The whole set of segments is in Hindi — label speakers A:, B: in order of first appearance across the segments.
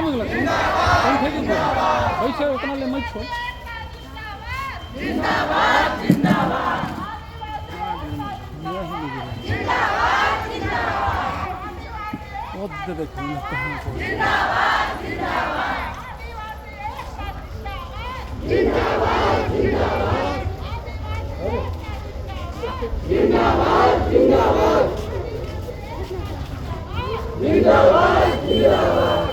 A: मिला कौन थे कि वैसे उतना ले मत छोड़ जिंदाबाद जिंदाबाद जिंदाबाद जिंदाबाद वो देखो कहां जिंदाबाद जिंदाबाद जिंदाबाद जिंदाबाद जिंदाबाद जिंदाबाद जिंदाबाद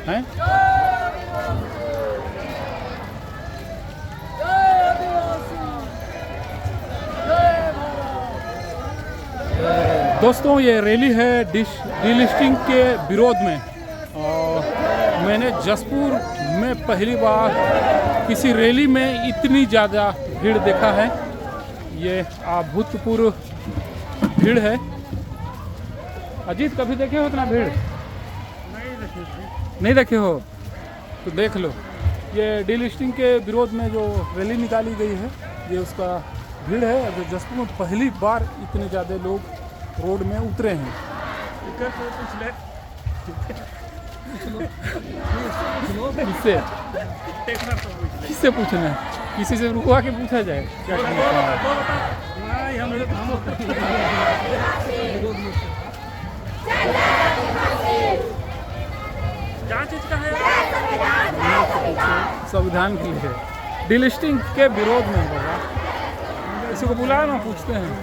A: हैं दोस्तों ये रैली है डीलिस्टिंग के विरोध में और मैंने जसपुर में पहली बार किसी रैली में इतनी ज़्यादा भीड़ देखा है। ये अभूतपूर्व भीड़ है। अजीत कभी देखे हो इतना भीड़? नहीं देखे हो तो देख लो। ये डीलिस्टिंग के विरोध में जो रैली निकाली गई है ये उसका भीड़ है। जो जसपुर में पहली बार इतने ज़्यादा लोग रोड में उतरे हैं। किससे पूछना है? किसी से रुकवा के पूछा जाए क्या चीज का है? संविधान के लिए डीलिस्टिंग के विरोध में होगा। किसी को बुलाया ना पूछते हैं।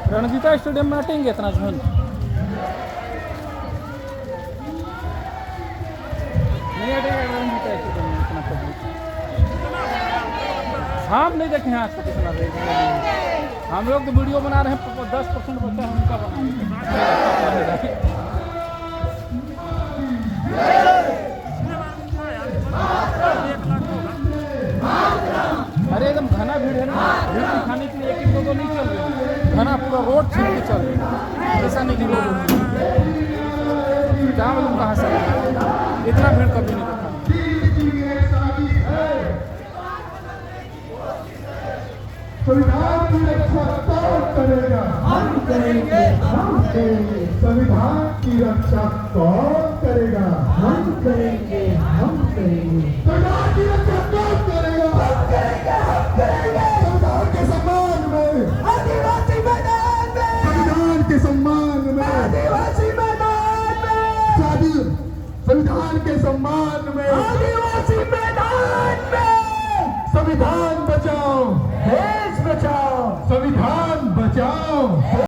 A: रणजीता स्टेडियम में हटेंगे इतना झुंड नहीं हटेगा। रणजीता स्टेडियम में इतना पब्लिक हम नहीं देखे हैं आज तक इतना रेट। हम लोग तो वीडियो बना रहे हैं 10% बच्चा उनका बना। अरे एकदम घना भीड़ है ना। भीड़ दिखाने के लिए एक दो नहीं चल रहे हैं। घना पूरा रोड छीन के चल रहे हैं। ऐसा नहीं कि लोग क्या मालूम कहाँ से इतना भीड़ कभी नहीं देखा।
B: संविधान की रक्षा कौन करेगा? हम करेंगे, हम करेंगे। संविधान की रक्षा कौन करेगा? हम करेंगे, हम करेंगे। संविधान की रक्षा कौन करेगा? हम करेंगे, हम करेंगे। संविधान के सम्मान में आदिवासी मैदान में, संविधान के सम्मान में आदिवासी मैदान में, संविधान के सम्मान में आदिवासी मैदान में। संविधान बचाओ, देश बचाओ, संविधान बचाओ।